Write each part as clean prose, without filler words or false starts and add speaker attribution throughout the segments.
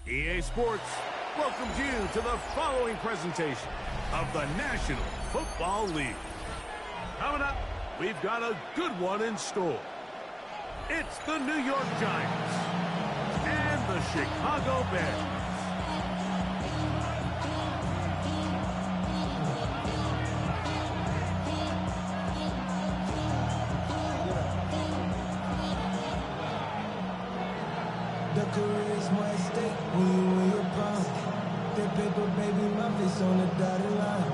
Speaker 1: EA Sports welcomes you to the following presentation of the National Football League. Coming up, we've got a good one in store. It's the New York Giants and the Chicago Bears.
Speaker 2: The career's more at stake when you win your prime. That paper, baby, my face on the dotted line.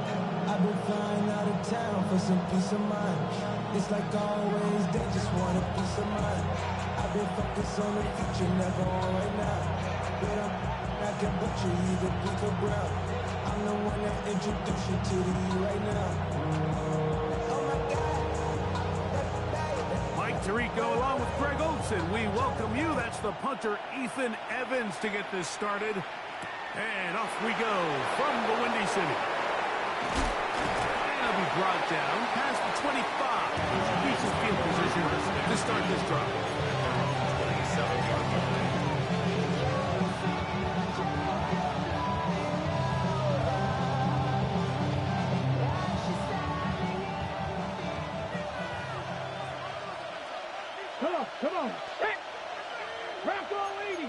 Speaker 2: I've been flying out of town for some peace of mind. It's like always, they just want a piece of mind. I've been focused on the future, never on right now. But I can butcher you, the Big or Brown. I'm the one that introduced you to the E right now. Oh my God.
Speaker 1: Mike Tirico along with Greg Olson. We welcome you. That's the punter, Ethan Evans, to get this started. And off we go from the Windy City. And it'll be brought down past the 25. Decent field position to start this drive.
Speaker 3: Come on. Hit. Rock all 80.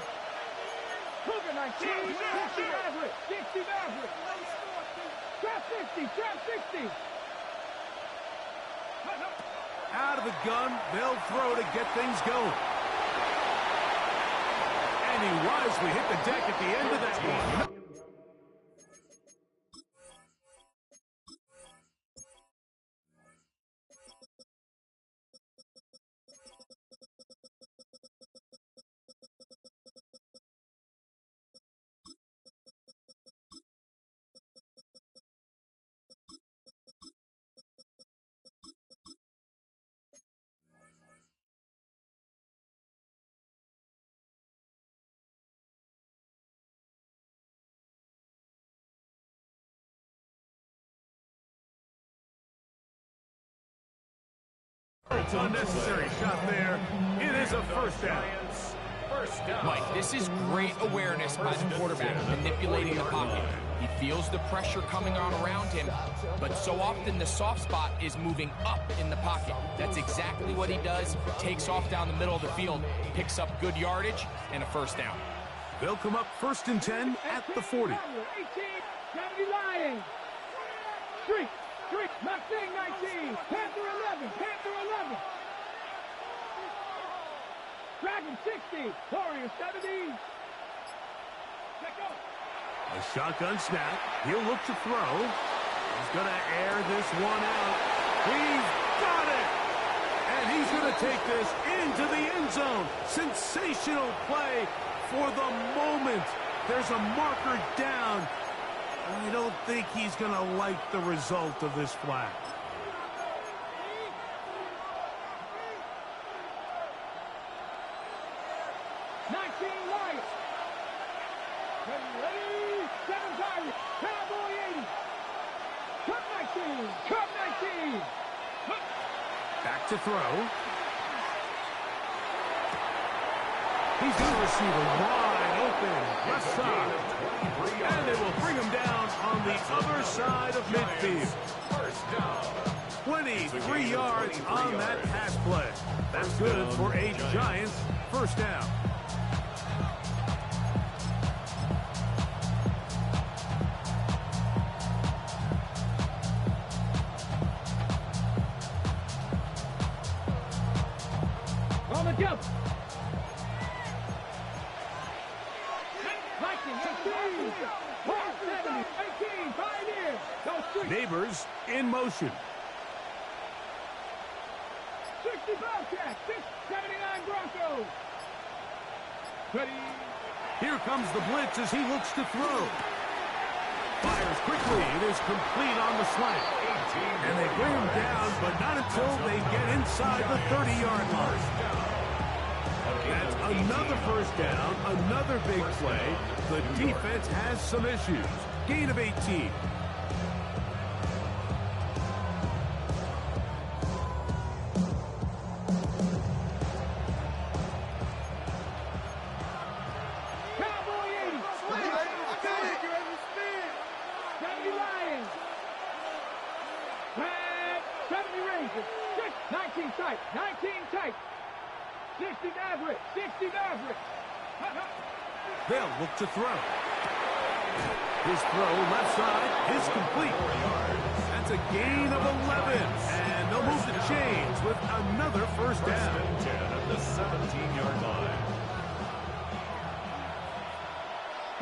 Speaker 3: Cougar 19. 60 Maverick. 60 Maverick. Trap 60. Trap 60.
Speaker 1: Out of the gun, they'll throw to get things going. And he wisely hit the deck at the end of that one. Unnecessary shot there. It is a first down.
Speaker 4: Mike, this is great awareness by the quarterback, manipulating the pocket. He feels the pressure coming on around him, but so often the soft spot is moving up in the pocket. That's exactly what he does. Takes off down the middle of the field, picks up good yardage, and a first down.
Speaker 1: They'll come up 1st and 10 at the 40.
Speaker 3: 18, Gravity Lions. Streak, Mustang 19, Panther 11, Panther 11. Dragon 60, Warrior 70. Let go.
Speaker 1: A shotgun snap. He'll look to throw. He's going to air this one out. He's got it! And he's going to take this into the end zone. Sensational play for the moment. There's a marker down. I don't think he's going to like the result of this flag. Back to throw. He's got a receiver wide open, left side. And they will bring him down on the other side of midfield. 23 yards on that pass play. That's good for a Giants first down.
Speaker 3: On the jump.
Speaker 1: Neighbors in motion.
Speaker 3: 60 Bobcats, 79 Broncos. Ready.
Speaker 1: Here comes the blitz as he looks to throw. Fires quickly. It is complete on the slant. And they bring him down, but not until they get inside the 30-yard line. That's another first down, another big play. The defense has some issues. Gain of 18.
Speaker 3: 70 raises. 19 tight. 19 tight. 60 Maverick. 60 Maverick.
Speaker 1: They'll look to throw. His throw left side is complete. That's a gain of 11. And they'll move the chains with another first down.
Speaker 5: First and 10 at the 17-yard line.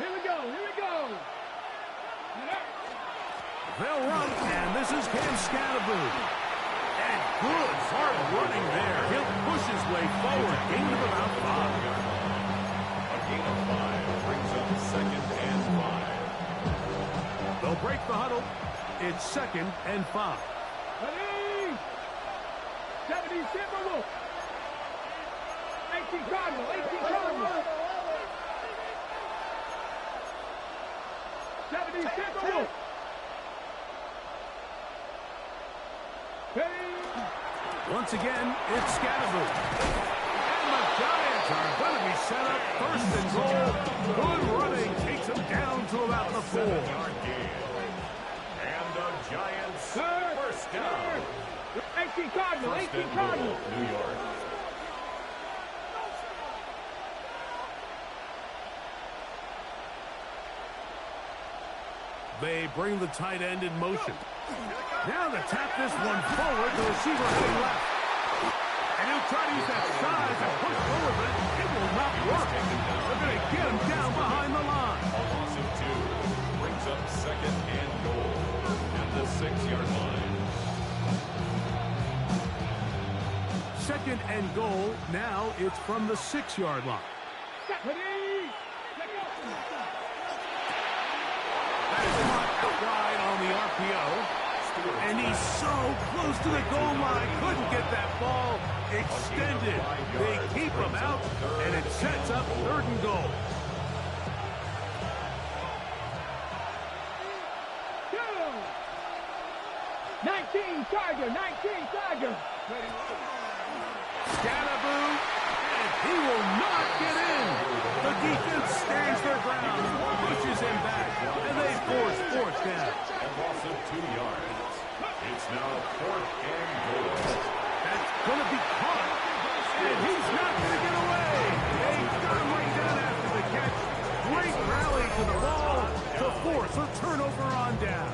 Speaker 3: Here we go. Here we go.
Speaker 1: They'll run, and this is Cam Scatterboo. And good hard running there. He'll push his way forward. Gain of about 5.
Speaker 5: A gain of 5 brings up second and 5.
Speaker 1: They'll break the huddle. It's second and 5.
Speaker 3: Ready? 70 Timberwolf. 18 Cardinal. 18 Cardinal. 70 Timberwolf.
Speaker 1: Once again, it's Scatterboo. And the Giants are going to be set up first and goal. Good running takes them down to about the 4.
Speaker 5: 7-yard gain. And the Giants first down.
Speaker 3: 18 Cardinal.
Speaker 5: First
Speaker 3: 18
Speaker 5: and
Speaker 3: Cardinal.
Speaker 5: goal, New York.
Speaker 1: They bring the tight end in motion. Now to tap this one forward, the receiver heading left. And he'll try to use that size and push forward, but it will not work. They're going to get him down behind the line.
Speaker 5: A loss of 2 brings up second and goal at the 6-yard line.
Speaker 1: Second and goal. Now it's from the 6-yard line. Wide on the RPO. And he's so close to the goal line. Couldn't get that ball extended. They keep him out, and it sets up third and goal.
Speaker 3: Go! 19 Tiger. 19 Tiger.
Speaker 1: Scatterboo, and he will not get in. The defense stands their ground, pushes him back, and they force fourth down.
Speaker 5: A loss of 2 yards. It's now fourth and goal.
Speaker 1: That's going to be caught, and he's not going to get away. They got him right down after the catch. Great rally to the ball to force a turnover on down.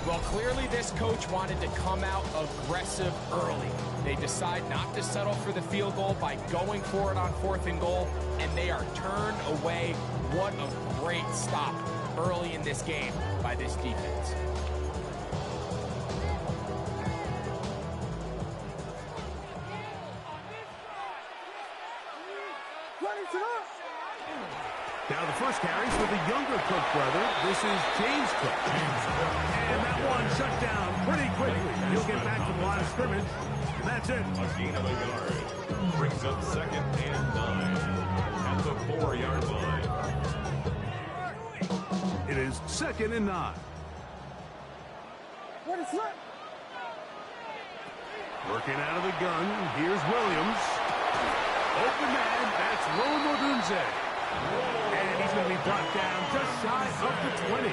Speaker 4: Well, clearly this coach wanted to come out aggressive early. They decide not to settle for the field goal by going for it on fourth and goal, and they are turned away. What a great stop early in this game by this defense.
Speaker 1: Now the first carries for the younger Cook brother. This is James Cook. And that one shut down pretty quickly. He'll get back to the line of scrimmage. And that's it.
Speaker 5: A gain of a yard brings up second and 9 at the 4-yard line.
Speaker 1: It is second and 9. Working out of the gun. Here's Williams. Open man. That's Rome Odunze. And he's going to be brought down just shy of the 20.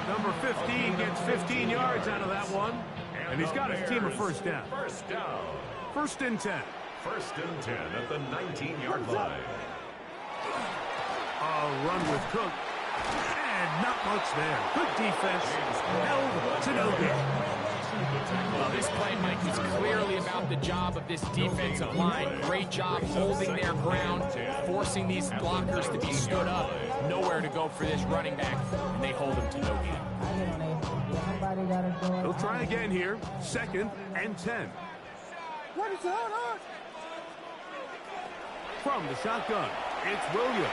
Speaker 1: Number 15 gets 15 yards out of that one. And he's got his team a first down.
Speaker 5: First down.
Speaker 1: First and 10.
Speaker 5: First and 10 at the 19-yard line.
Speaker 1: A run with Cook. And not much there. Good defense. Held to no gain.
Speaker 4: Well, this play, Mike, is clearly about the job of this defensive line. Great job holding their ground, forcing these blockers to be stood up. Nowhere to go for this running back, and they hold him to no gain.
Speaker 1: He'll try again here. Second and 10. From the shotgun, it's Williams.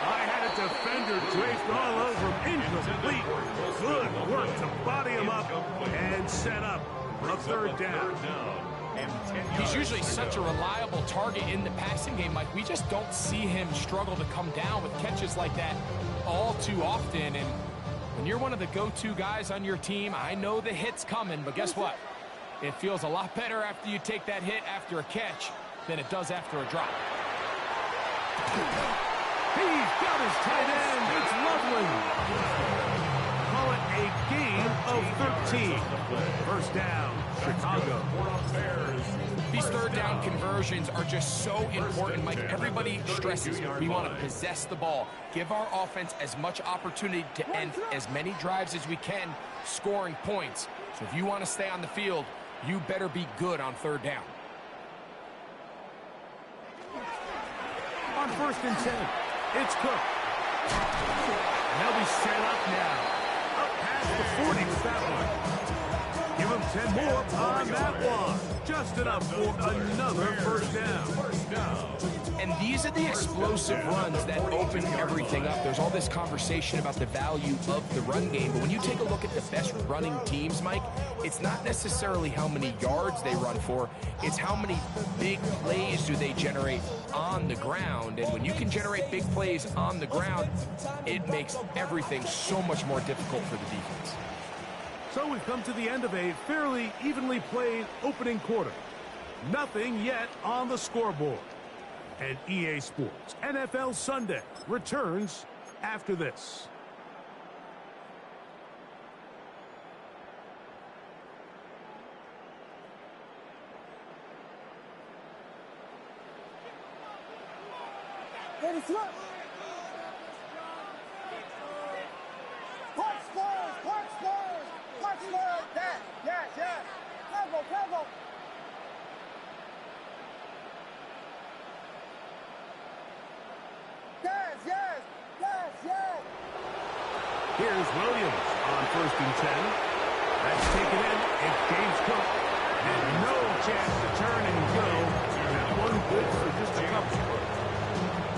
Speaker 1: I had a defender draped all over him. Incomplete. Good work to body him up and set up a third down.
Speaker 4: He's usually such a reliable target in the passing game, Mike. We just don't see him struggle to come down with catches like that all too often. And when you're one of the go-to guys on your team, I know the hit's coming, but guess what? It feels a lot better after you take that hit after a catch than it does after a drop.
Speaker 1: He's got his tight end. It's Loveland. Call it a gain of 13. First down, Chicago.
Speaker 4: These third down conversions are just so important, Mike. Everybody stresses we want to possess the ball, give our offense as much opportunity to end as many drives as we can, scoring points. So if you want to stay on the field, you better be good on third down.
Speaker 1: On 1st and 10, it's Cook. And they'll be set up now. Up past the 40 with that one. Give him 10 more on that one. Just enough for another first down.
Speaker 4: And these are the explosive runs that open everything up. There's all this conversation about the value of the run game, but when you take a look at the best running teams, Mike, it's not necessarily how many yards they run for, it's how many big plays do they generate on the ground. And when you can generate big plays on the ground, it makes everything so much more difficult for the defense.
Speaker 1: So we've come to the end of a fairly evenly played opening quarter. Nothing yet on the scoreboard. And EA Sports NFL Sunday returns after this.
Speaker 3: Ready, flip. Punch Spurs, punch Spurs, punch Spurs. Yes. Careful. Yes.
Speaker 1: Here's Williams on 1st and 10. That's taken in. It's James Cook. And no chance to turn and go. That one good for just a couple.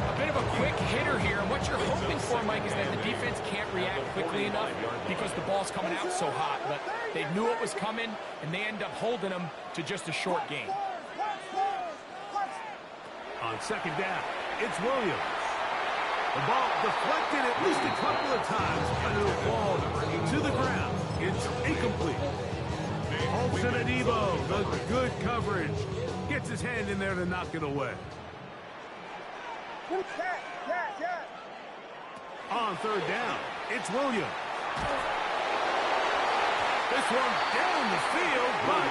Speaker 4: A bit of a quick hitter here, and what you're hoping for, Mike, is that the defense can't react quickly enough because the ball's coming out so hot. But they knew it was coming, and they end up holding them to just a short gain.
Speaker 1: On 2nd down, it's Williams. The ball deflected at least a couple of times, and it'll fall to the ground. It's incomplete. Olsen Adebo, the good coverage, gets his hand in there to knock it away.
Speaker 3: Yes.
Speaker 1: On 3rd down, it's Williams. This one down the field, but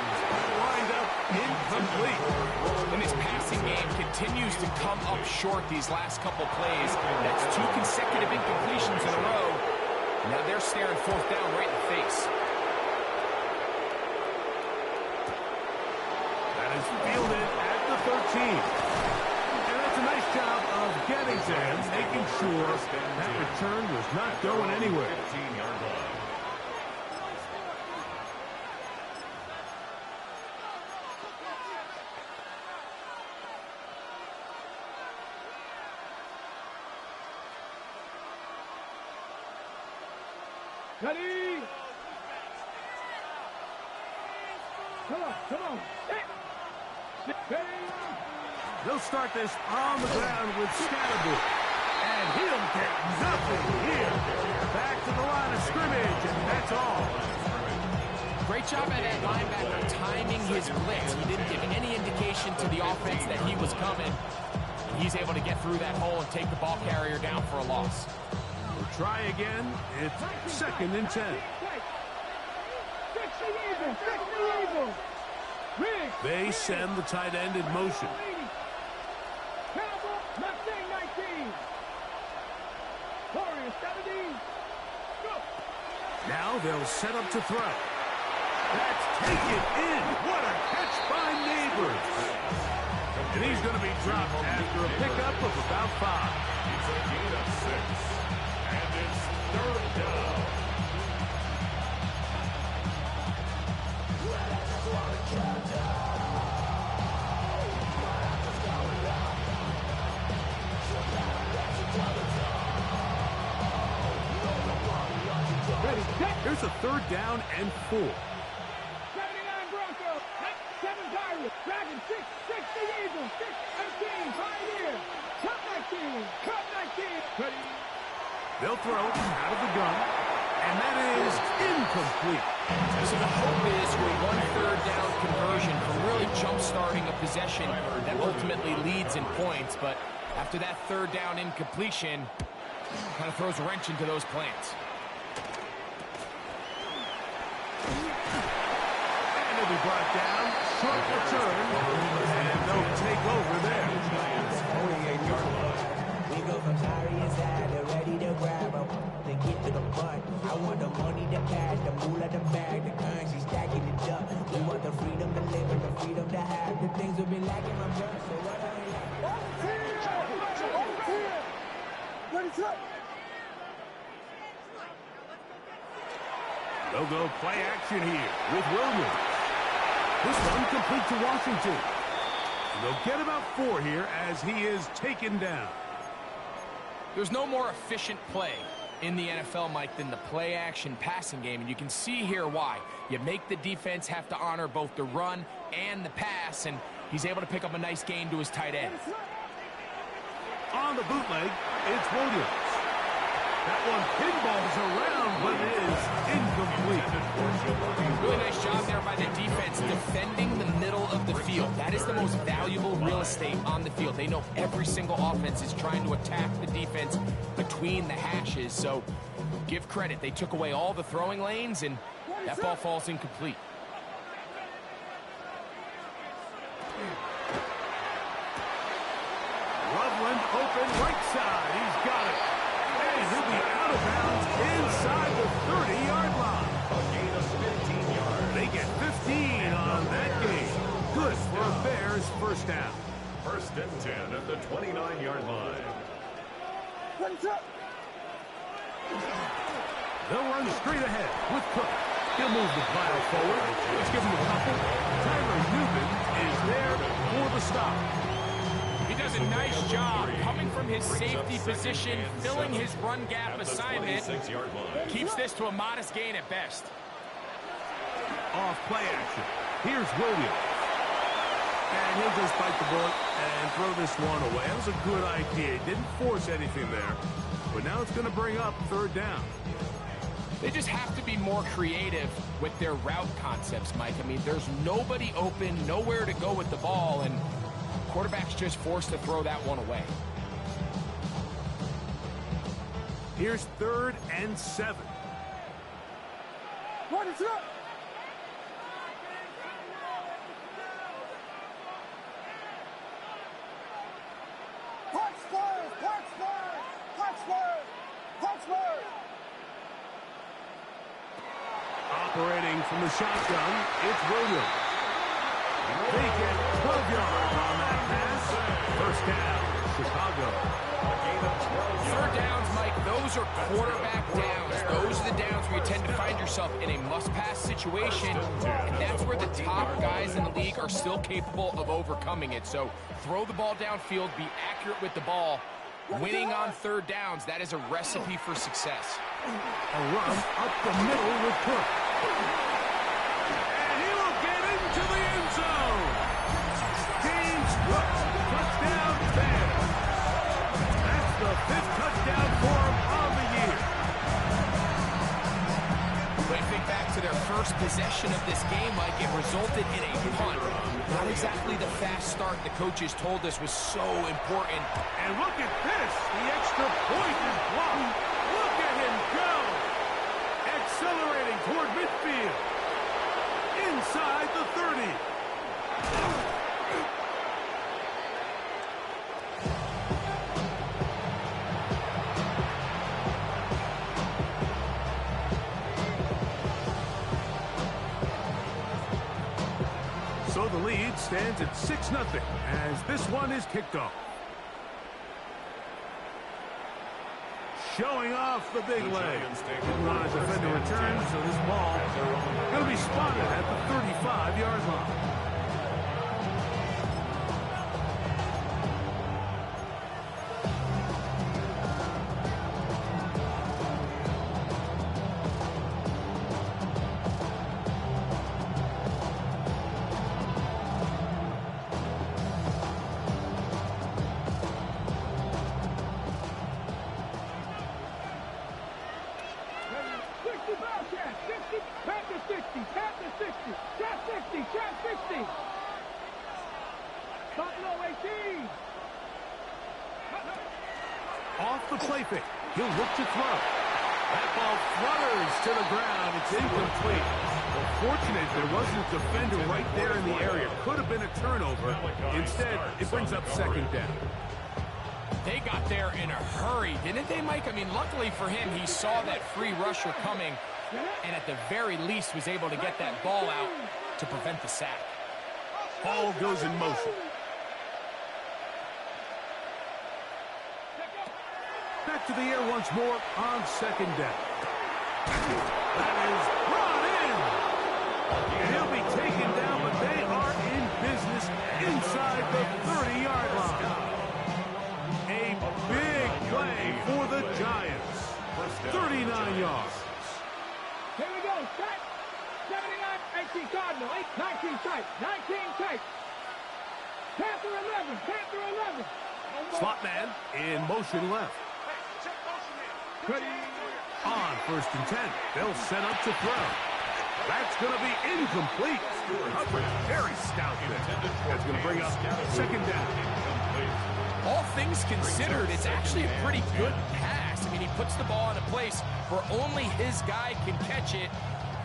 Speaker 1: lined up incomplete.
Speaker 4: And this passing game continues to come up short these last couple plays. That's 2 consecutive incompletions in a row. Now they're staring 4th down right in the face.
Speaker 1: That is fielded at the 13. And that's a nice job of getting to him, making sure that return was not going anywhere.
Speaker 3: Ready? Come on.
Speaker 1: They'll start this on the ground with Scatterby. And he'll get nothing here. Back to the line of scrimmage, and that's all.
Speaker 4: Great job at that linebacker timing his blitz. He didn't give any indication to the offense that he was coming. He's able to get through that hole and take the ball carrier down for a loss.
Speaker 1: We'll try again. It's 2nd and 10. They send the tight end in motion. Now they'll set up to throw. That's taken in. What a catch by Neighbors. And he's going to be dropped after a pickup of about 5.
Speaker 5: It's a gain of 6. And it's 3rd down.
Speaker 1: Here's a 3rd down and 4.
Speaker 3: 79 Broncos, 7 Pirates, Dragon 6, 60 Eagles, 18, Pioneers, Cup 19, ready.
Speaker 1: They'll throw out of the gun, and that is incomplete.
Speaker 4: So the hope is with 1 3rd down conversion from really jump-starting a possession that ultimately leads in points, but after that 3rd down incompletion, kind of throws a wrench into those plans.
Speaker 1: brought down. Short return. And no takeover there.
Speaker 5: Giants 48-yard line.
Speaker 6: We go from sorry inside to ready to grab up. Then get to the butt. I want the money, the cash, the moolah, the bag, the currency stacking it up. We want the freedom to live and the freedom to have. The things we've been lacking, my brother. So what are we
Speaker 1: They'll go play action here with Williams. This one complete to Washington. And they'll get about 4 here as he is taken down.
Speaker 4: There's no more efficient play in the NFL, Mike, than the play-action passing game, and you can see here why. You make the defense have to honor both the run and the pass, and he's able to pick up a nice gain to his tight end.
Speaker 1: On the bootleg, it's Williams. That one pinballs around, but it is incomplete.
Speaker 4: Really nice job there by the defense defending the middle of the field. That is the most valuable real estate on the field. They know every single offense is trying to attack the defense between the hashes, so give credit. They took away all the throwing lanes, and that ball falls incomplete.
Speaker 1: Loveland open right side. He's got it. And he'll be out of bounds inside the 30-yard line.
Speaker 5: A gain of 15 yards.
Speaker 1: They get 15 on that game. Good for a Bears first down.
Speaker 5: First and 10 at the 29-yard line.
Speaker 1: They'll run straight ahead with Cook. He'll move the pile forward. Let's give him a couple. Tyler Newman is there for the stop.
Speaker 4: He does a nice job coming from his safety position, filling his run gap assignment. Keeps this to a modest gain at best.
Speaker 1: Off play action. Here's Williams. And he'll just bite the bullet and throw this one away. That was a good idea. He didn't force anything there. But now it's going to bring up 3rd down.
Speaker 4: They just have to be more creative with their route concepts, Mike. I mean, there's nobody open, nowhere to go with the ball, and quarterback's just forced to throw that one away.
Speaker 1: Here's 3rd and 7.
Speaker 3: What is up?
Speaker 1: Operating from the shotgun, it's Williams. They get 12 yards on that pass. First down, Chicago.
Speaker 4: Third downs, Mike, those are quarterback downs. Those are the downs where you tend to find yourself in a must-pass situation, and that's where the top guys in the league are still capable of overcoming it. So throw the ball downfield, be accurate with the ball. Winning on 3rd downs, that is a recipe for success.
Speaker 1: A run up the middle with Cook. And he will get into the end zone. James Cook, touchdown Bears. That's the 5th touchdown for him on the year.
Speaker 4: When you think back to their first possession of this game, Mike, it resulted in a punt. Not exactly the fast start the coaches told us was so important.
Speaker 1: And look at this, the extra point is blocked. Look at him go. Accelerating toward midfield. Inside the 30. So the lead stands at 6-0 as this one is kicked off. Showing off the big leg. On a defender return, so this ball going to be spotted at the 35-yard line. Off the play fake. He'll look to throw. That ball flutters to the ground. It's incomplete. Well, fortunate there wasn't a defender right there in the area. Could have been a turnover. Instead, it brings up second down.
Speaker 4: They got there in a hurry, didn't they, Mike? I mean, luckily for him, he saw that free rusher coming and at the very least was able to get that ball out to prevent the sack.
Speaker 1: Ball goes in motion. Back to the air once more on second down. That is brought in. And he'll be taken down, but they are in business inside the 30-yard line. A big play for the Giants. 39 yards.
Speaker 3: Here we go. Set. 79, 18 Cardinal. 19 tight. 19 tight. Panther 11. Panther 11.
Speaker 1: Slot man in motion left. On first and 10. They'll set up to throw. That's going to be incomplete. Coverage very stout there. That's going to bring up second down.
Speaker 4: All things considered, it's actually a pretty good pass. I mean, he puts the ball in a place where only his guy can catch it.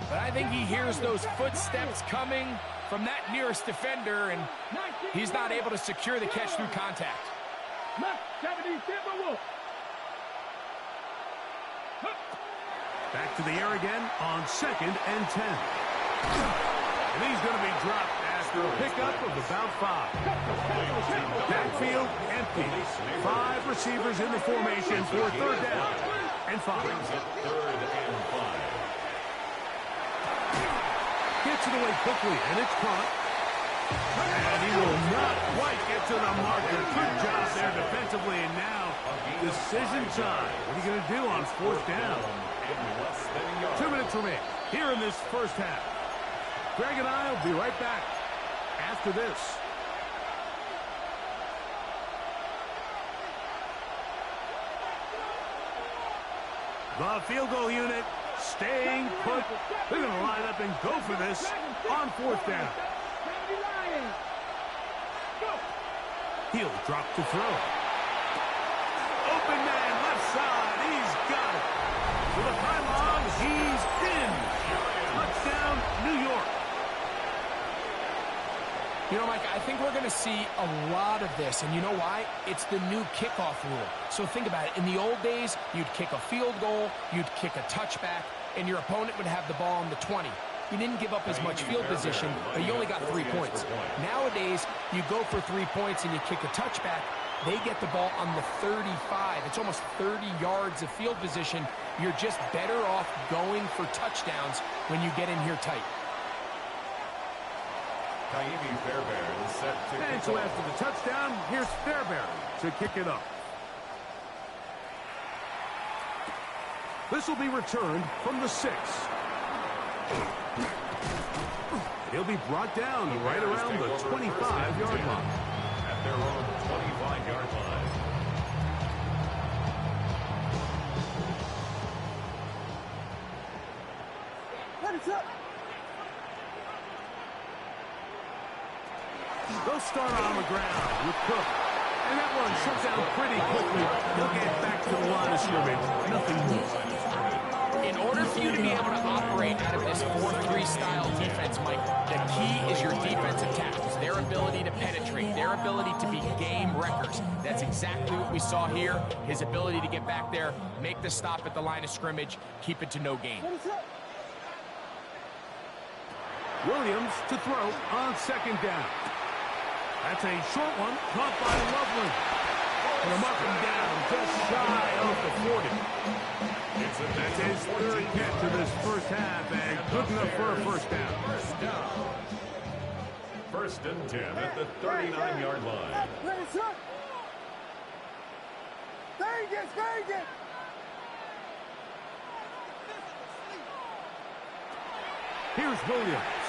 Speaker 4: But I think he hears those footsteps coming from that nearest defender, and he's not able to secure the catch through contact.
Speaker 3: Left 70, Timberwolves.
Speaker 1: Back to the air again on second and 10. And he's going to be dropped after a pickup of about 5. Backfield empty. 5 receivers in the formation for third down and 5. Gets it away quickly, and it's caught. And he will not quite get to the marker. Good job there defensively, and now decision time. What are you going to do on fourth down? 2 minutes remain here in this first half. Greg and I will be right back after this. The field goal unit staying put. They're going to line up and go for this on fourth down. He'll drop to throw. Open man, left side. He's got it. For the pylon, he's in. Touchdown, New York.
Speaker 4: You know, Mike, I think we're going to see a lot of this, and you know why? It's the new kickoff rule. So think about it. In the old days, you'd kick a field goal, you'd kick a touchback, and your opponent would have the ball on the 20. You didn't give up as much field position, but you only got 3 points. Nowadays, you go for 3 points and you kick a touchback. They get the ball on the 35. It's almost 30 yards of field position. You're just better off going for touchdowns when you get in here tight.
Speaker 5: Kaimi Fairbairn set to
Speaker 1: And so after the touchdown, here's Fairbairn to kick it up. This will be returned from the 6. He'll be brought down right around the 25-yard line.
Speaker 5: At their own 25-yard line.
Speaker 1: They'll start on the ground with Cook. And that one shut down pretty quickly. He'll get back to the line of scrimmage. Nothing more.
Speaker 4: In order for you to be able to operate out of this 4-3 style defense, Mike, the key is your defensive tackles, their ability to penetrate, their ability to be game wreckers. That's exactly what we saw here, his ability to get back there, make the stop at the line of scrimmage, keep it to no gain.
Speaker 1: Williams to throw on second down. That's a short one, caught by Loveland. And a mark him down just shy of the 40. That's his third catch of this first half, and good enough for a first down.
Speaker 5: First and 10 at the 39-yard line.
Speaker 1: Here's Williams.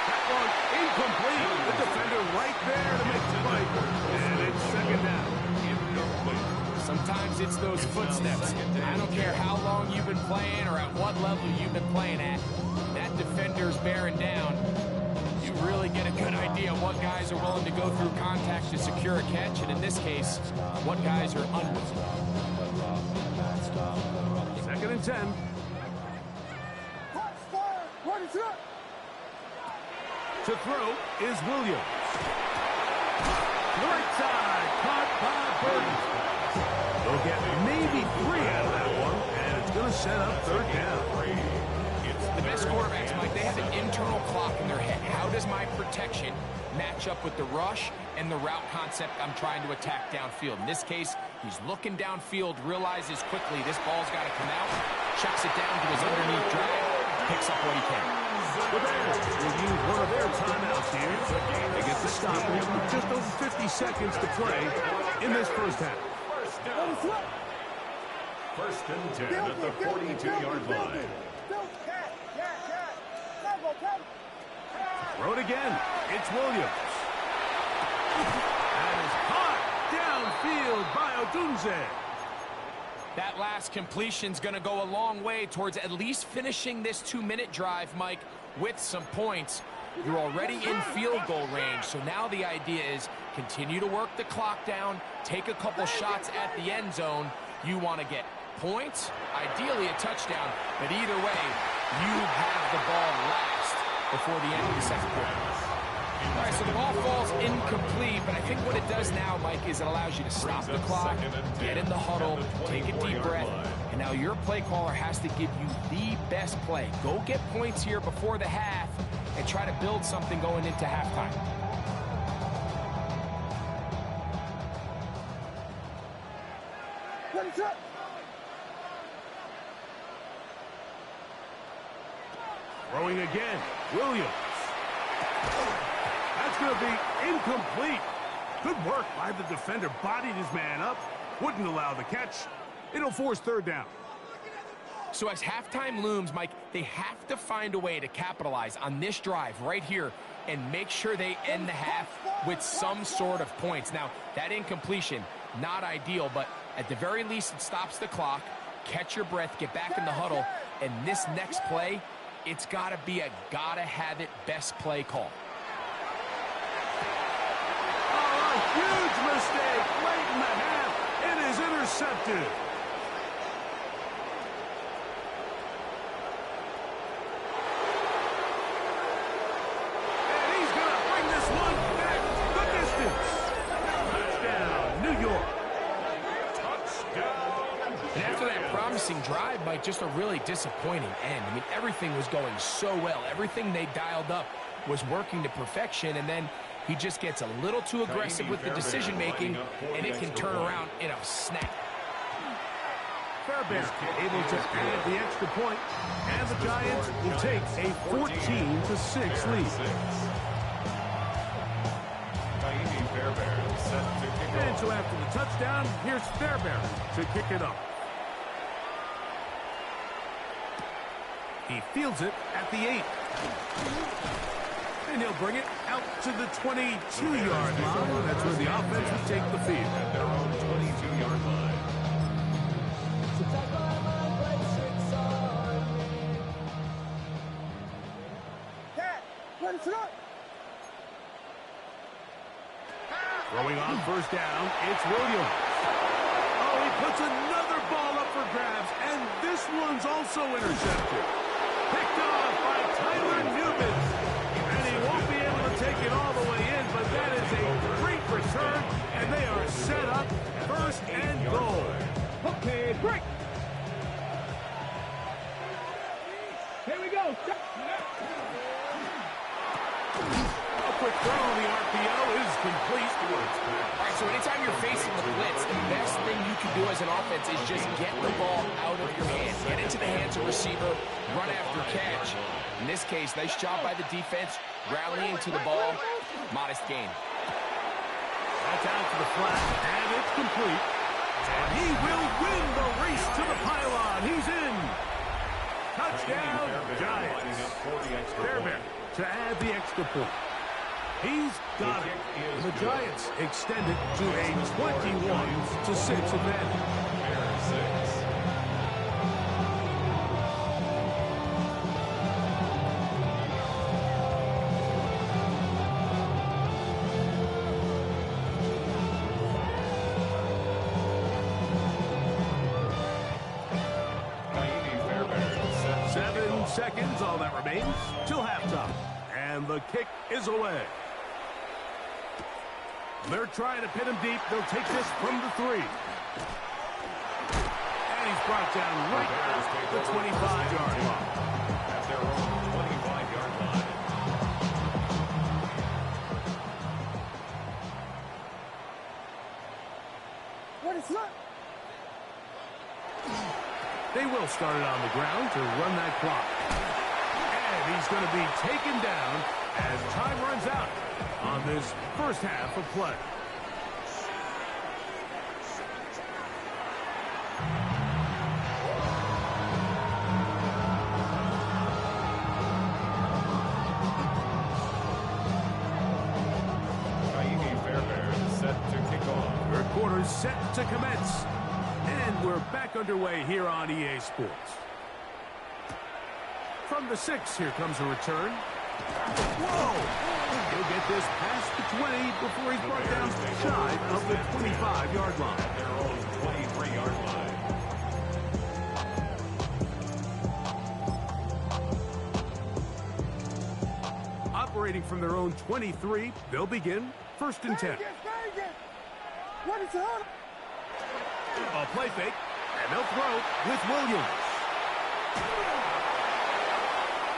Speaker 1: That one incomplete. The defender right there to make the play. And it's second down.
Speaker 4: Sometimes it's those footsteps. I don't care how long you've been playing or at what level you've been playing at. That defender's bearing down. You really get a good idea what guys are willing to go through contact to secure a catch, and in this case, what guys are unwilling.
Speaker 1: Second and 10. To throw is Williams. Right side, caught by Burton. They'll get maybe 3 out of that one, and it's going to set up third down.
Speaker 4: The best quarterbacks, Mike, they have an internal clock in their head. How does my protection match up with the rush and the route concept I'm trying to attack downfield? In this case, he's looking downfield, realizes quickly this ball's got to come out, checks it down to his underneath drive, picks up what he can.
Speaker 1: The Bears will use one of their timeouts here. They get the stoppage with just over 50 seconds to play in this first half.
Speaker 5: First and 10 at the 42-yard line.
Speaker 1: Throw it again. It's Williams. That is caught downfield by Odunze.
Speaker 4: That last completion's going to go a long way towards at least finishing this 2-minute drive, Mike, with some points. You're already in field goal range, so now the idea is continue to work the clock down, take a couple shots at the end zone. You want to get points, ideally a touchdown, but either way, you have the ball last before the end of the second quarter. All right, so the ball falls incomplete, but I think what it does now, Mike, is it allows you to stop the clock, get in the huddle, take a deep breath, and now your play caller has to give you the best play. Go get points here before the half and try to build something going into halftime.
Speaker 1: Throwing again, Williams. That's going to be incomplete. Good work by the defender. Bodied his man up. Wouldn't allow the catch. It'll force third down.
Speaker 4: So as halftime looms, Mike, they have to find a way to capitalize on this drive right here and make sure they end the half with some sort of points. Now, that incompletion, not ideal, but at the very least, it stops the clock. Catch your breath, get back in the huddle, and this next play, it's got to be a gotta-have-it best play call.
Speaker 1: Oh, a huge mistake late in the half. It is intercepted. And he's going to bring this one back the distance. Touchdown, New York.
Speaker 4: And after that promising drive, Mike, just a really disappointing end. I mean, everything was going so well. Everything they dialed up was working to perfection, and then he just gets a little too aggressive with the decision-making, and it can turn around in a snap.
Speaker 1: Fairbairn able to add the extra point, and the Giants will take a 14-6 lead. And so after the touchdown, here's Fairbairn to kick it up. He fields it at the 8. And he'll bring it out to the 22-yard line. That's where the offense will take the field.
Speaker 5: At their own 22-yard line.
Speaker 1: Throwing on first down, it's Williams. Oh, he puts another ball up for grabs, and this one's also intercepted. Picked off by Tyler Newman. And he won't be able to take it all the way in, but that is a great return, and they are set up first and goal.
Speaker 3: Okay, break. Here we go.
Speaker 1: A quick throw on the RPO is complete.
Speaker 4: All right, so anytime you're facing the blitz, the best thing you can do as an offense is just get the ball out of your hands. Get into the hands of receiver, run after catch. In this case, nice job by the defense, rallying to the ball. Modest gain.
Speaker 1: That's out to the flat, and it's complete. And he will win the race to the pylon. He's in. Touchdown, Giants. Fairbairn to add the extra point. He's got it. The Giants extend it to a 21-6 advantage. 7 seconds, all that remains, till halftime. And the kick is away. They're trying to pin him deep. They'll take this from the 3. And he's brought down right at the 25-yard line.
Speaker 5: At their own 25-yard line.
Speaker 3: What is that?
Speaker 1: They will start it on the ground to run that clock. And he's going to be taken down as time runs out on this first half of play.
Speaker 5: Ka'imi Fairbairn set to kick off.
Speaker 1: Third quarter set to commence. And we're back underway here on EA Sports. From the 6, here comes a return. Whoa! He'll get this past the 20 before he's brought down shy of the 25-yard line.
Speaker 5: At their own 23-yard line.
Speaker 1: Operating from their own 23, they'll begin 1st and 10.
Speaker 3: Vegas! What is that?
Speaker 1: A play fake, and they'll throw with Williams.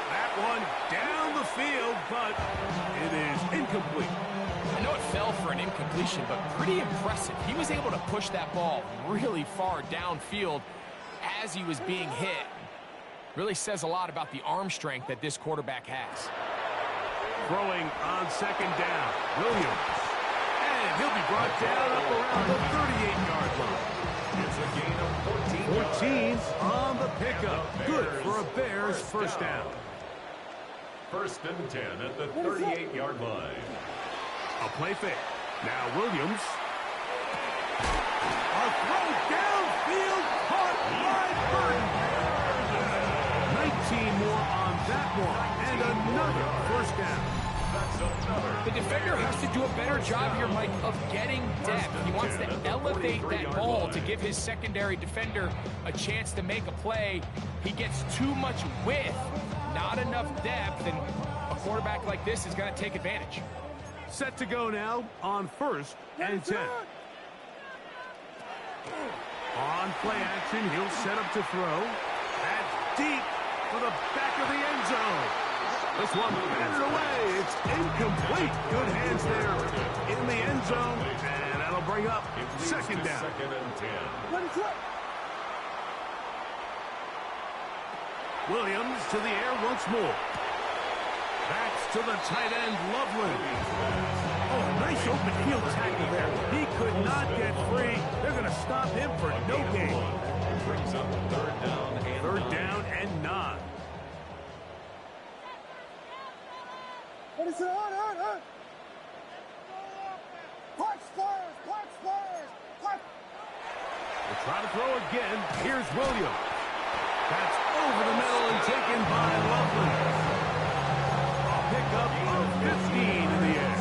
Speaker 1: That one down the field, but it is incomplete.
Speaker 4: I know it fell for an incompletion, but pretty impressive. He was able to push that ball really far downfield as he was being hit. Really says a lot about the arm strength that this quarterback has.
Speaker 1: Throwing on 2nd down, Williams. And he'll be brought down up around the 38-yard line.
Speaker 5: It's a gain of
Speaker 1: 14 on the pickup. Good for a Bears first down.
Speaker 5: 1st and 10 at the 38-yard line.
Speaker 1: A play fake. Now Williams. A throw downfield caught by Burton. 19 more on that one. And another first down.
Speaker 4: The defender has to do a better job here, Mike, of getting depth. He wants to elevate that ball to give his secondary defender a chance to make a play. He gets too much width, not enough depth, and a quarterback like this is going to take advantage.
Speaker 1: Set to go now on 1st and 10. On play action, he'll set up to throw. That's deep for the back of the end zone. This one batted away. It's incomplete. Good hands there in the end zone. And that'll bring up 2nd down.
Speaker 5: 2nd and 10.
Speaker 3: What is that?
Speaker 1: Williams to the air once more. Backs to the tight end, Loveland. Oh, nice open field tackle there. He could not get free. They're going to stop him for no gain.
Speaker 5: Brings up 3rd down and
Speaker 1: 3rd down and 9.
Speaker 3: What is that? Punch players! Punch players! Punch!
Speaker 1: We'll try to throw again. Here's Williams. That's over the middle and taken by Loveland. A pickup of 15 in the air.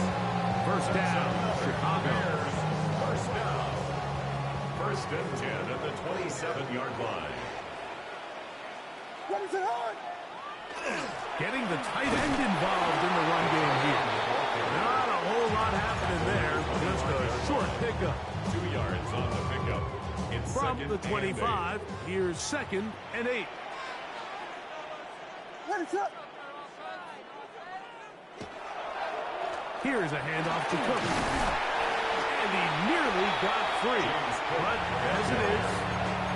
Speaker 1: First down, Chicago.
Speaker 5: First down. 1st and 10 at the 27-yard line.
Speaker 3: What is it?
Speaker 1: Getting the tight end involved in the run game here. Not a whole lot happening there. Just a short pickup.
Speaker 5: 2 yards on the pickup. It's
Speaker 1: From
Speaker 5: 2nd
Speaker 1: the
Speaker 5: and
Speaker 1: 25, here's 2nd and 8.
Speaker 3: What is that?
Speaker 1: Here's a handoff to Cook. And he nearly got free. But as it is,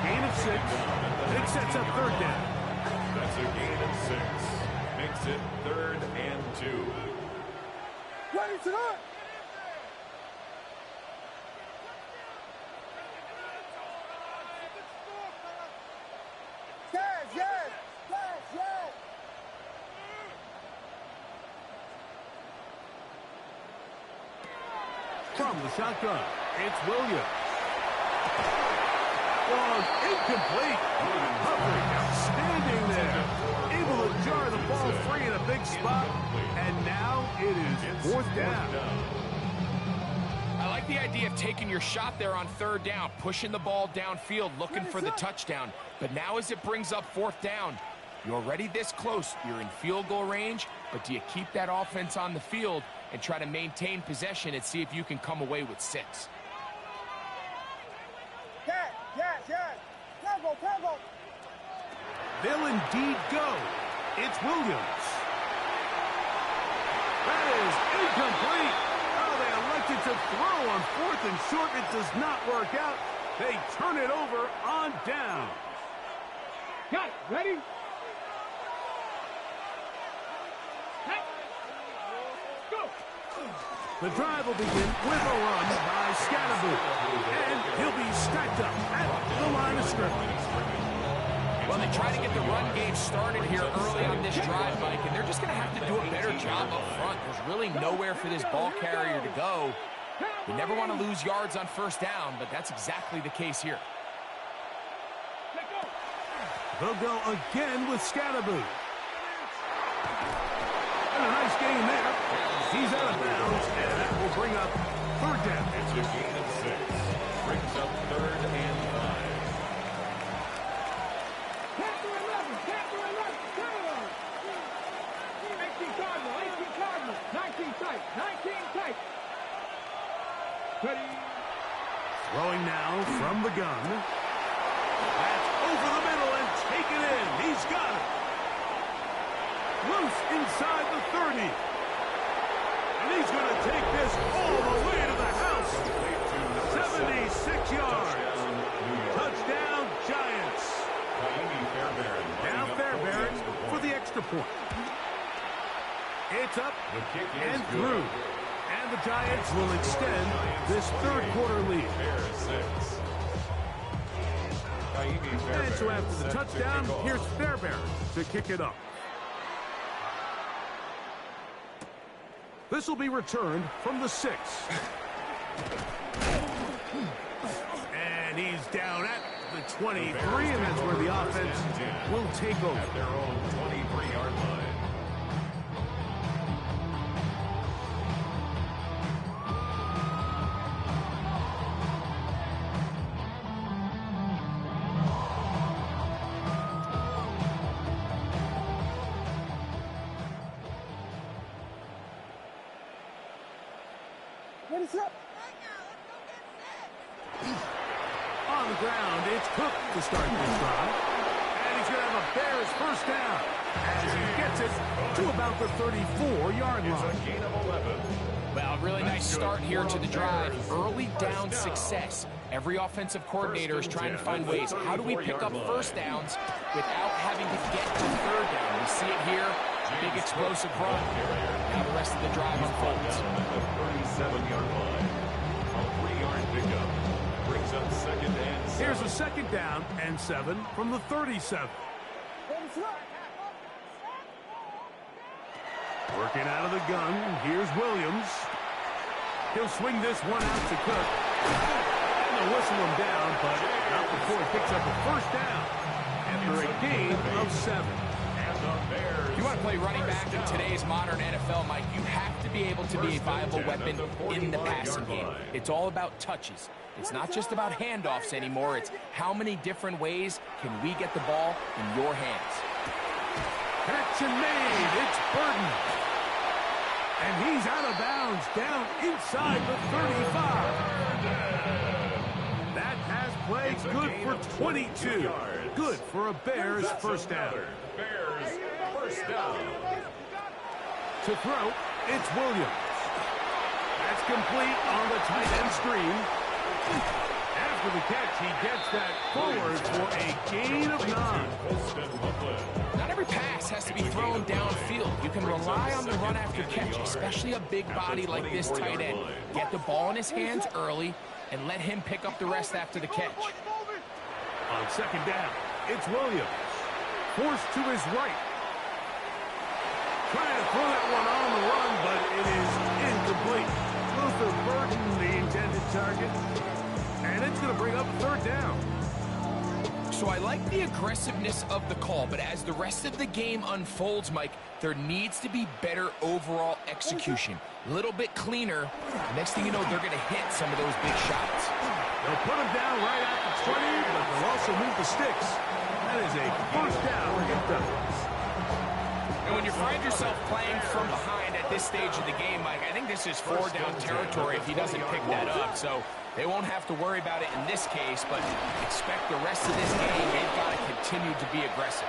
Speaker 1: gain of 6. It sets up 3rd down.
Speaker 5: That's a gain of 6. Makes it 3rd and 2.
Speaker 3: What is it? Yes!
Speaker 1: From the shotgun, it's Williams. One incomplete. Hovering, outstanding there. Able to jar the ball free in a big spot. And now it is 4th down.
Speaker 4: I like the idea of taking your shot there on 3rd down, pushing the ball downfield, looking for the touchdown. But now as it brings up 4th down, You're already this close. You're in field goal range, but do you keep that offense on the field and try to maintain possession and see if you can come away with 6?
Speaker 1: They'll indeed go. It's Williams. That is incomplete. Oh, they elected to throw on 4th and short. It does not work out. They turn it over on down.
Speaker 3: Got it. Ready? Hey. Go.
Speaker 1: The drive will begin with a run by Scatterboot. And he'll be stacked up at the line of scrimmage.
Speaker 4: Well, they try to get the run game started here early on this drive, Mike, and they're just going to have to do a better job up front. There's really nowhere for this ball carrier to go. You never want to lose yards on 1st down, but that's exactly the case here.
Speaker 1: They'll go again with Scatterboot. And a nice gain there. He's out of bounds, and that will bring up 3rd down.
Speaker 5: It's a gain of 6. Brings up 3rd and 5.
Speaker 3: Captain 11. 18 Cardinal. 19 tight. 19 tight. Ready.
Speaker 1: Throwing now from the gun. That's over the middle and taken in. He's got it. Loose inside the 30. And he's going to take this all the way to the house. 76 yards. Touchdown, Giants. Now Fairbairn for the extra point. It's up and through. And the Giants will extend this 3rd quarter lead. And so after the touchdown, here's Fairbairn to kick it up. This will be returned from the 6. And he's down at the 23, and that's where the offense will take over.
Speaker 5: At their own 23-yard line.
Speaker 1: On the ground, it's Cook to start this drive. And he's going to have a Bears 1st down as he gets it to about the 34-yard line.
Speaker 5: It's a gain of 11.
Speaker 4: Well, really nice start here to the drive. Early down success. Every offensive coordinator is trying to find ways. How do we pick up 1st downs without having to get to 3rd down? We see it here. Big explosive run. Now the rest of the drive unfolds.
Speaker 5: The 37-yard line. A 3-yard pickup. Brings up 2nd and 7.
Speaker 1: Here's a 2nd down and 7 from the 37. Working out of the gun, here's Williams. He'll swing this one out to Cook. And they'll whistle him down, but not before he picks up a 1st down after a gain of 7.
Speaker 4: If you want to play running back in today's modern NFL, Mike, you have to be able to be a viable weapon in the passing game. It's all about touches. It's not just about handoffs anymore. It's how many different ways can we get the ball in your hands.
Speaker 1: Catch and made. It's Burton. And he's out of bounds down inside the 35. That has played good for 22. Good for a Bears 1st down.
Speaker 5: Bears 1st down.
Speaker 1: To throw, it's Williams. That's complete on the tight end screen. After the catch, he gets that forward for a gain of 9.
Speaker 4: Not every pass has to be thrown downfield. You can rely on the run after catch, especially a big body like this tight end. Get the ball in his hands early and let him pick up the rest after the catch.
Speaker 1: On 2nd down, it's Williams. Forced to his right. Trying to throw that one on the run, but it is incomplete. Luther Burton, the intended target. And it's going to bring up 3rd down.
Speaker 4: So I like the aggressiveness of the call, but as the rest of the game unfolds, Mike, there needs to be better overall execution. A little bit cleaner. Next thing you know, they're going to hit some of those big shots.
Speaker 1: They'll put him down right at the 20, but they'll also move the sticks. That is a 1st down for him.
Speaker 4: when you find yourself playing from behind at this stage of the game, Mike, I think this is 4 down territory if he doesn't pick that up. So they won't have to worry about it in this case, but expect the rest of this game, they've got to continue to be aggressive.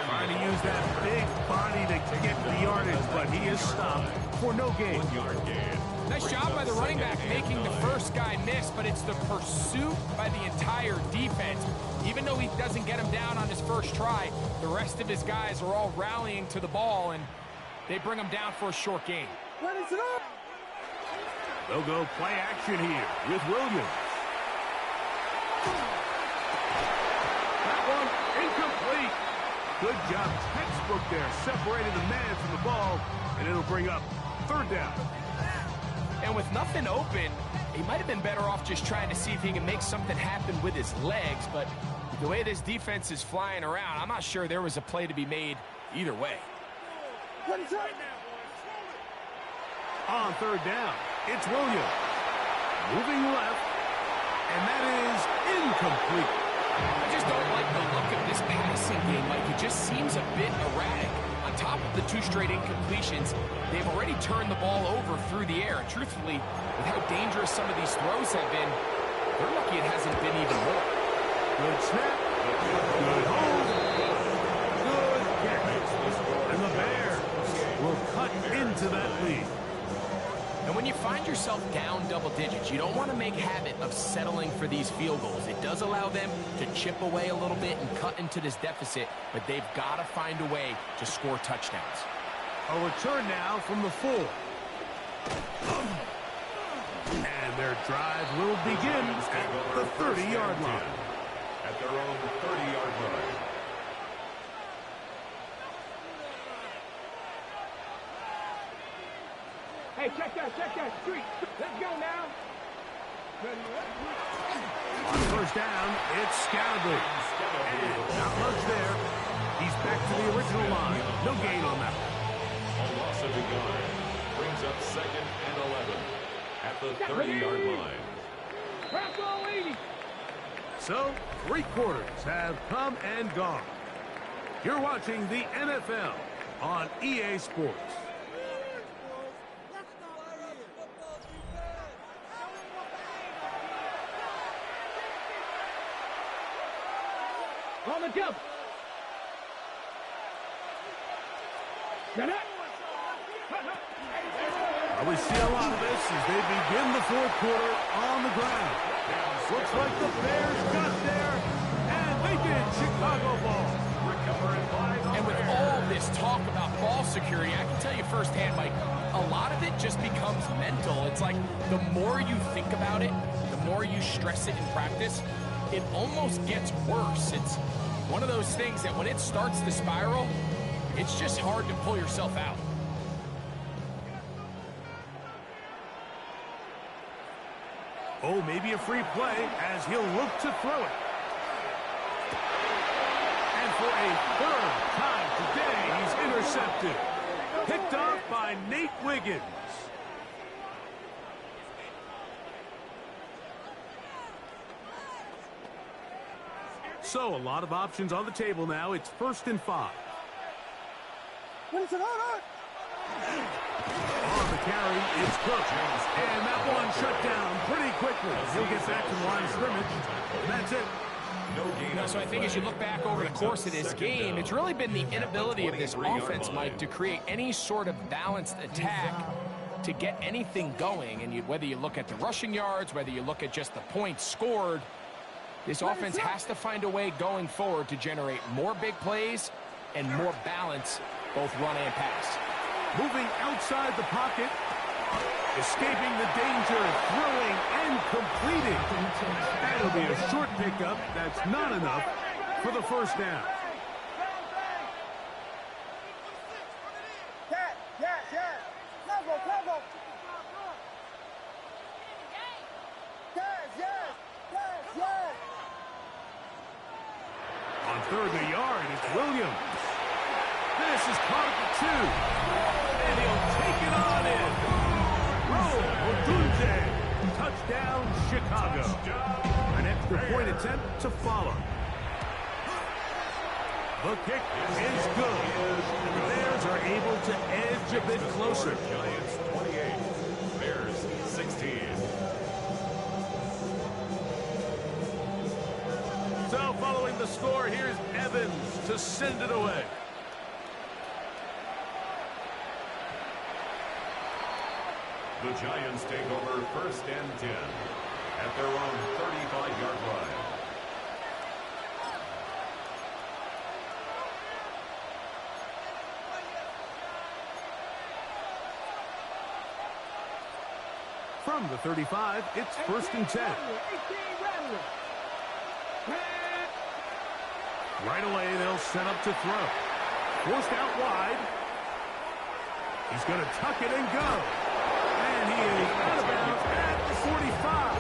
Speaker 1: Trying to use that big body to get the yardage, but he is stopped for no gain.
Speaker 5: 1-yard gain.
Speaker 4: Nice job by the running back making the first guy miss, but it's the pursuit by the entire defense. Even though he doesn't get him down on his first try, the rest of his guys are all rallying to the ball, and they bring him down for a short gain.
Speaker 1: They'll go play action here with Williams. That one incomplete. Good job, textbook there, separating the man from the ball, and it'll bring up 3rd down.
Speaker 4: And with nothing open, he might have been better off just trying to see if he can make something happen with his legs, but the way this defense is flying around, I'm not sure there was a play to be made either way.
Speaker 1: On 3rd down, it's Williams. Moving left, and that is incomplete.
Speaker 4: I just don't like the look of this passing game, Mike. It just seems a bit erratic. On top of the 2 straight incompletions, they've already turned the ball over through the air. And truthfully, with how dangerous some of these throws have been, they're lucky it hasn't been even more.
Speaker 1: Good snap. Good hold. Good catch. And the Bears will cut into that lead.
Speaker 4: And when you find yourself down double digits, you don't want to make habit of settling for these field goals. It does allow them to chip away a little bit and cut into this deficit, but they've got to find a way to score touchdowns.
Speaker 1: A return now from the 4. And their drive will begin at the 30-yard line.
Speaker 5: At their own 30-yard line.
Speaker 3: Hey, check that street. Let's go now.
Speaker 1: On 1st down, it's Scalabrine. And not much there. He's back to the original line. No gain on that.
Speaker 5: A loss of a yard. Brings up 2nd and 11. At the 30-yard line.
Speaker 3: Bronco 80.
Speaker 1: So, 3 quarters have come and gone. You're watching the NFL on EA Sports.
Speaker 3: On the jump. Set up.
Speaker 1: We see a lot of this as they begin the 4th quarter on the ground. Looks like the Bears got there, and they did. Chicago ball.
Speaker 4: And with all this talk about ball security, I can tell you firsthand, Mike, a lot of it just becomes mental. It's like the more you think about it, the more you stress it in practice, it almost gets worse. It's one of those things that when it starts to spiral, it's just hard to pull yourself out.
Speaker 1: Oh, maybe a free play as he'll look to throw it. And for a 3rd time today, he's intercepted. Picked off by Nate Wiggins. So, a lot of options on the table now. It's 1st and 5. On the carry, it's Cook. And that one shut down pretty quickly. He'll get back to the line of scrimmage. That's it.
Speaker 4: So I think as you look back over the course of this game, it's really been the inability of this offense, Mike, to create any sort of balanced attack to get anything going. And whether you look at the rushing yards, whether you look at just the points scored, this offense has to find a way going forward to generate more big plays and more balance, both run and pass.
Speaker 1: Moving outside the pocket, escaping the danger, throwing and completing. That'll be a short pickup. That's not enough for the 1st down. On 3rd and a yard, it's Williams. This is caught at the 2. And he'll take it on in. Odunze. Touchdown, Chicago. An extra point attempt to follow. The kick is good. And the Bears Cards are able to edge a bit closer.
Speaker 5: Giants 28, Bears 16.
Speaker 1: So following the score, here's Evans to send it away.
Speaker 5: The Giants take over 1st and 10 at their own 35-yard line.
Speaker 1: From the 35, it's 1st and 10. Right away, they'll set up to throw. Forced out wide. He's going to tuck it and go. And he is out of bounds at the 45.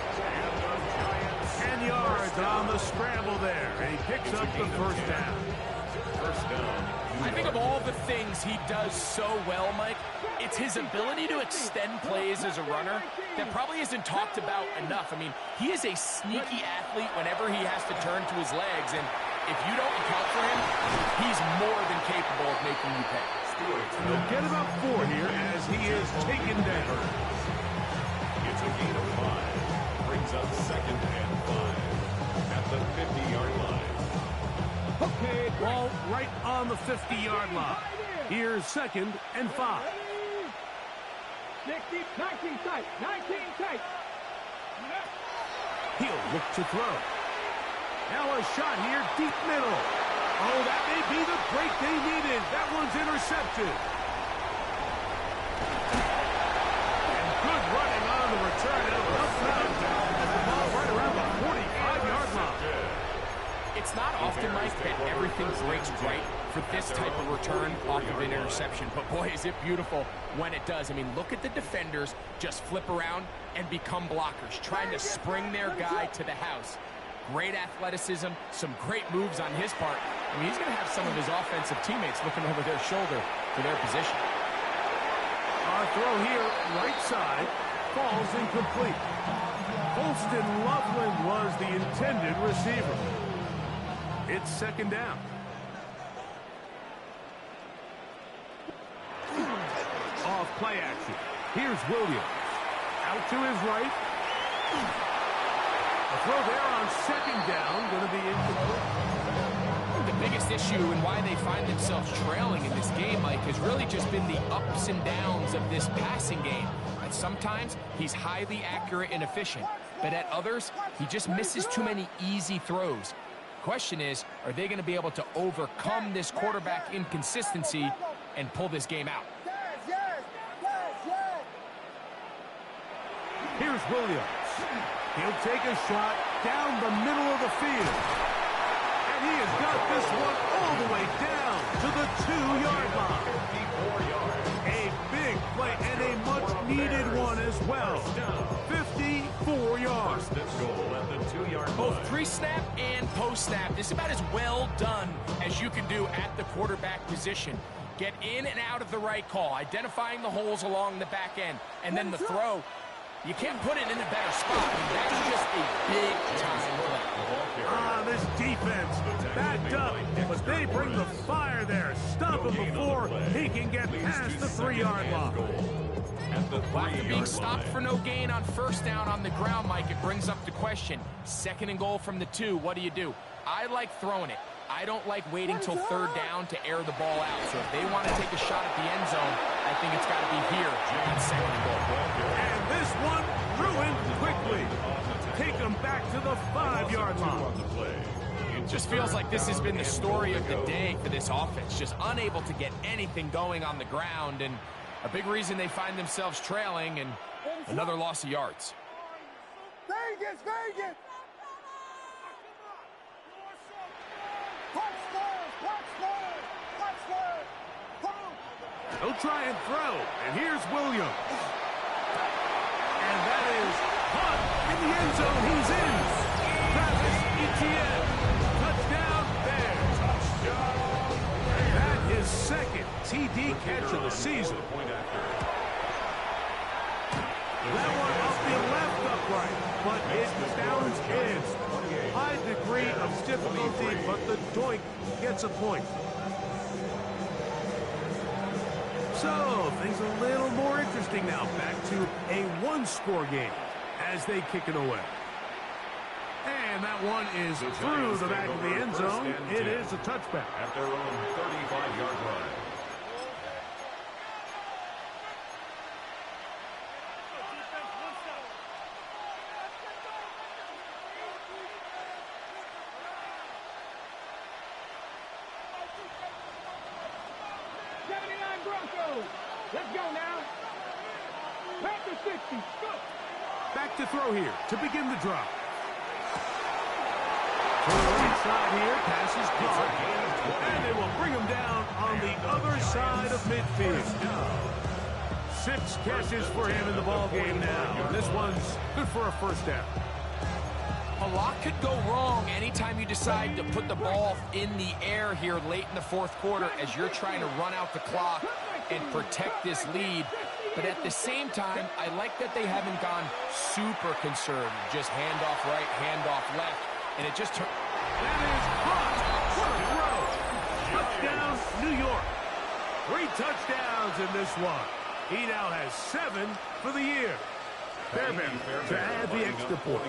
Speaker 1: 10 yards on the scramble there. And he picks up the 1st down.
Speaker 5: First down.
Speaker 4: I think of all the things he does so well, Mike, it's his ability to extend plays as a runner that probably isn't talked about enough. I mean, he is a sneaky athlete whenever he has to turn to his legs, and if you don't account for him, he's more than capable of making you pay.
Speaker 1: He'll get about 4 here as he is taken down.
Speaker 5: It's a gain of 5. Brings up 2nd and 5 at the 50-yard line.
Speaker 1: Okay, ball right on the 50-yard line. Here's 2nd and 5.
Speaker 3: 60, 19 tight, 19 tight.
Speaker 1: He'll look to throw. Now a shot here, deep middle. Oh, that may be the break they needed. That one's intercepted. And good running on the return. It'll help them at the ball right around the 45-yard line.
Speaker 4: It's not often, Mike, that everything breaks right for this type of return off of an interception. But, boy, is it beautiful when it does. I mean, look at the defenders just flip around and become blockers, trying to spring their guy to the house. Great athleticism, some great moves on his part. I mean, he's going to have some of his offensive teammates looking over their shoulder for their position.
Speaker 1: Our throw here, right side, falls incomplete. Holston Loveland was the intended receiver. It's 2nd down. Off play action. Here's Williams. Out to his right. A throw there on 2nd down, going to be incomplete.
Speaker 4: The biggest issue and why they find themselves trailing in this game, Mike, has really just been the ups and downs of this passing game. And sometimes he's highly accurate and efficient, but at others, he just misses too many easy throws. Question is, are they going to be able to overcome this quarterback inconsistency and pull this game out?
Speaker 1: Here's Williams. He'll take a shot down the middle of the field. And he has got this one all the way down to the 2-yard line.
Speaker 5: 54 yards.
Speaker 1: A big play and a much-needed one as well. 54 yards.
Speaker 5: First and goal at the 2-yard line.
Speaker 4: Both pre-snap and post-snap. This is about as well done as you can do at the quarterback position. Get in and out of the right call, identifying the holes along the back end, and then the throw. You can't put it in a better spot. That's just a big-time play.
Speaker 1: This defense backed up, but they bring the fire there. Stop him before he can get past the 3-yard line.
Speaker 4: After being stopped for no gain on 1st down on the ground, Mike, it brings up the question. 2nd and goal from the 2, what do? I like throwing it. I don't like waiting till 3rd down to air the ball out. So if they want to take a shot at the end zone, I think it's got to be here on 2nd and goal.
Speaker 1: And this one ruined quickly. Take them back to the 5-yard line.
Speaker 4: It just feels like this has been the story of the day for this offense. Just unable to get anything going on the ground, and a big reason they find themselves trailing, and another loss of yards.
Speaker 3: Vegas!
Speaker 1: He'll try and throw, and here's Williams. And that is caught in the end zone. He's in. Travis Etienne. Touchdown Bears. That is 2nd TD catch of the season. That one off the left upright, but it bounds in. High degree of difficulty, but the doink gets a point. So, things a little more interesting now. Back to a one-score game as they kick it away. And that one is through the back of the end zone. It is a touchback.
Speaker 5: At their own 35-yard line.
Speaker 3: Let's go now. Back to 60. Go.
Speaker 1: Back to throw here to begin the drive. To the right side here, passes caught. And they will bring him down on the other side of midfield. 6 catches for him in the ball game now. This one's good for a first down.
Speaker 4: A lot could go wrong anytime you decide to put the ball in the air here late in the fourth quarter as you're trying to run out the clock and protect this lead. But at the same time, I like that they haven't gone super conservative. Just handoff right, handoff left, and it just turned.
Speaker 1: That is hot. What a throw. Touchdown, New York. 3 touchdowns in this one. He now has 7 for the year. Fairbairn to add the extra point.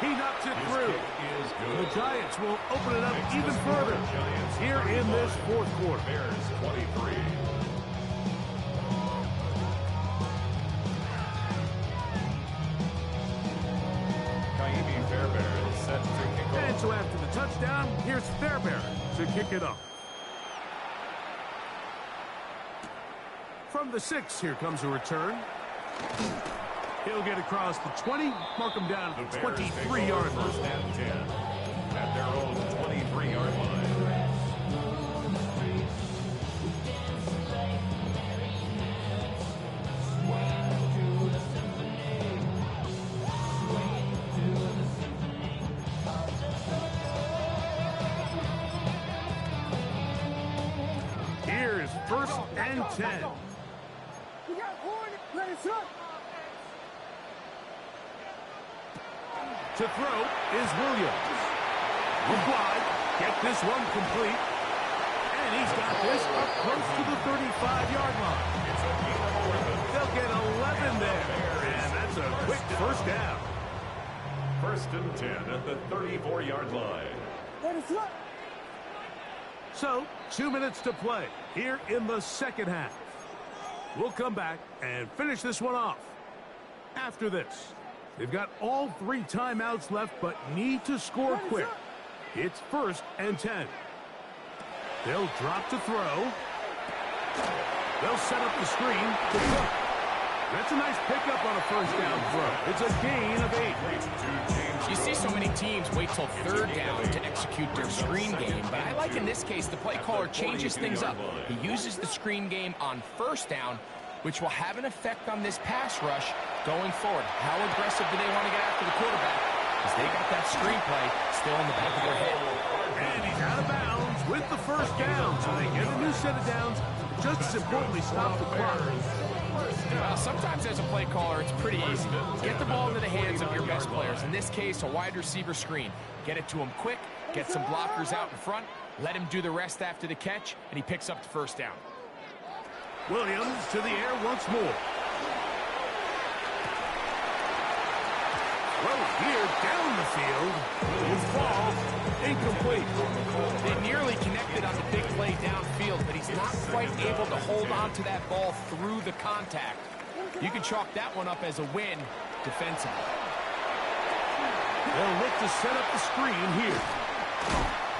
Speaker 1: He knocks it through. The Giants will open it up even further here in this fourth quarter.
Speaker 5: Bears 23. Kaimi Fairbairn set to kick off.
Speaker 1: And so after the touchdown, here's Fairbairn to kick it off. From the 6, here comes a return. He'll get across the 20, mark him down at the 23-yard line.
Speaker 5: First and 10 at their own 23-yard line.
Speaker 1: Here's first and 10.
Speaker 3: We got Hornet. Let us up.
Speaker 1: To throw is Williams. Look wide, get this one complete. And he's got this up close to the 35-yard line.
Speaker 5: It's a gain of 11.
Speaker 1: They'll get 11 there. And that's a quick first down.
Speaker 5: First and 10 at the 34-yard line.
Speaker 3: Let us up.
Speaker 1: So, 2 minutes to play here in the second half. We'll come back and finish this one off. After this, they've got all 3 timeouts left, but need to score quick. It's first and 10. They'll drop to throw. They'll set up the screen to throw. That's a nice pickup on a first down throw. It's a gain of 8.
Speaker 4: You see so many teams wait till third down to execute their screen game, but I like in this case the play caller changes things up. He uses the screen game on first down, which will have an effect on this pass rush going forward. How aggressive do they want to get after the quarterback? Because they got that screen play still in the back of their head.
Speaker 1: And he's out of bounds with the first down, so they get a new set of downs. Just as importantly, stop the clock.
Speaker 4: Well, sometimes as a play caller, it's pretty easy. Get the ball into the hands of your best players. In this case, a wide receiver screen. Get it to him quick, get some blockers out in front, let him do the rest after the catch, and he picks up the first down.
Speaker 1: Williams to the air once more. Throw here down the field. His ball incomplete.
Speaker 4: They nearly connected on the big play downfield, but he's not quite able to hold on to that ball through the contact. You can chalk that one up as a win defensively.
Speaker 1: They'll look to set up the screen here.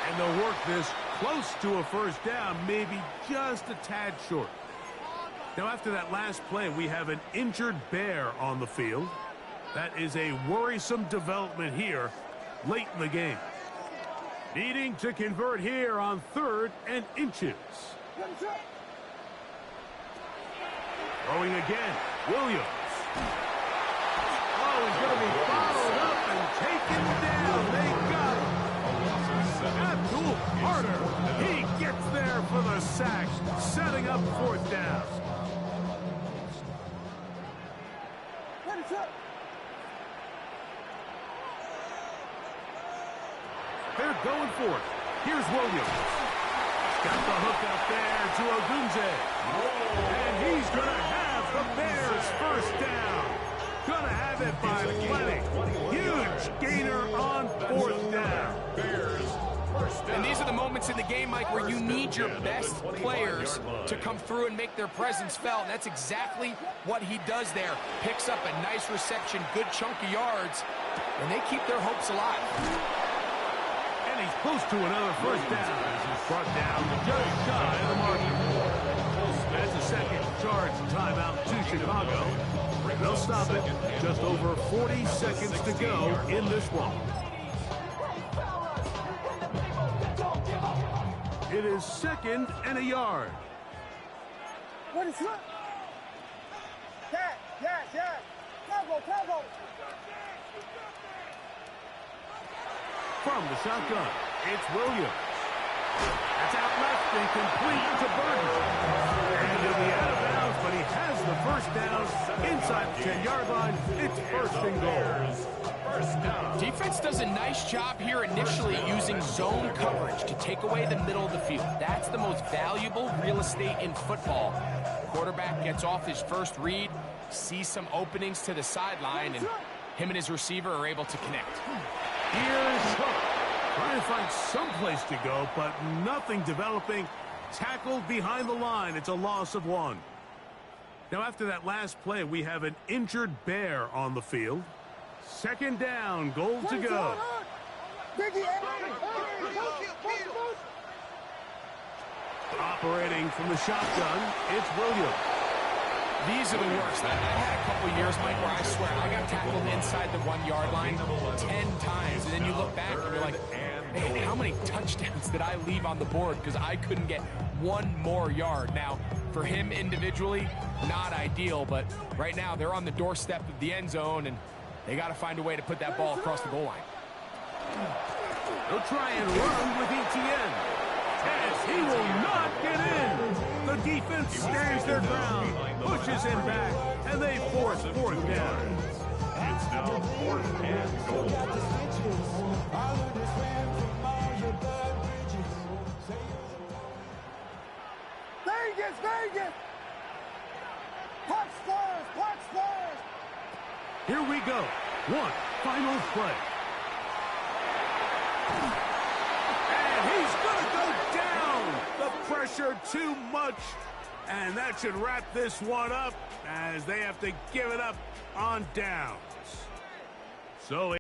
Speaker 1: And they'll work this close to a first down, maybe just a tad short. Now, after that last play, we have an injured Bear on the field. That is a worrisome development here late in the game. Needing to convert here on 3rd and inches. Throwing again, Williams. Oh, he's going to be followed up and taken down. They got him. Abdul Carter, he gets there for the sack, setting up 4th down. They're going for it. Here's Williams. Got the hook up there to Ogunze. And he's going to have the Bears first down. Going to have it by plenty. Huge gainer on fourth down.
Speaker 4: And these are the moments in the game, Mike, where you need your best players to come through and make their presence felt. And that's exactly what he does there. Picks up a nice reception, good chunk of yards, and they keep their hopes alive.
Speaker 1: And he's close to another first down. He's brought down just shy of the margin. That's a second charge timeout to Chicago. They'll stop it. Just over 40 seconds to go in this one. It is 2nd and a yard.
Speaker 3: What is it? Yeah. Tackle.
Speaker 1: From the shotgun, it's Williams. That's out left and complete to Burton. And he'll be out of bounds, but he has the first down inside the 10-yard line. It's 1st and goal.
Speaker 4: Defense does a nice job here initially using zone coverage to take away the middle of the field. That's the most valuable real estate in football. Quarterback gets off his first read, sees some openings to the sideline, and him and his receiver are able to connect.
Speaker 1: Here's Hook. Trying to find some place to go, but nothing developing. Tackled behind the line. It's a loss of 1. Now, after that last play, we have an injured Bear on the field. 2nd down, goal to go. Operating from the shotgun, it's Williams.
Speaker 4: These are the worst. I had a couple years, Mike, where I swear I got tackled inside the 1-yard line 10 times, and then you look back and you're like, man, how many touchdowns did I leave on the board because I couldn't get one more yard? Now, for him individually, not ideal, but right now they're on the doorstep of the end zone, and they got to find a way to put that ball across the goal line.
Speaker 1: They'll try and run with Etienne. As he will not get in. The defense stands their ground, pushes him back, and they force 4th down.
Speaker 5: It's now 4th and goal.
Speaker 3: Vegas! Punch first!
Speaker 1: Here we go. One final play. And he's going to go down. The pressure too much. And that should wrap this one up as they have to give it up on downs. So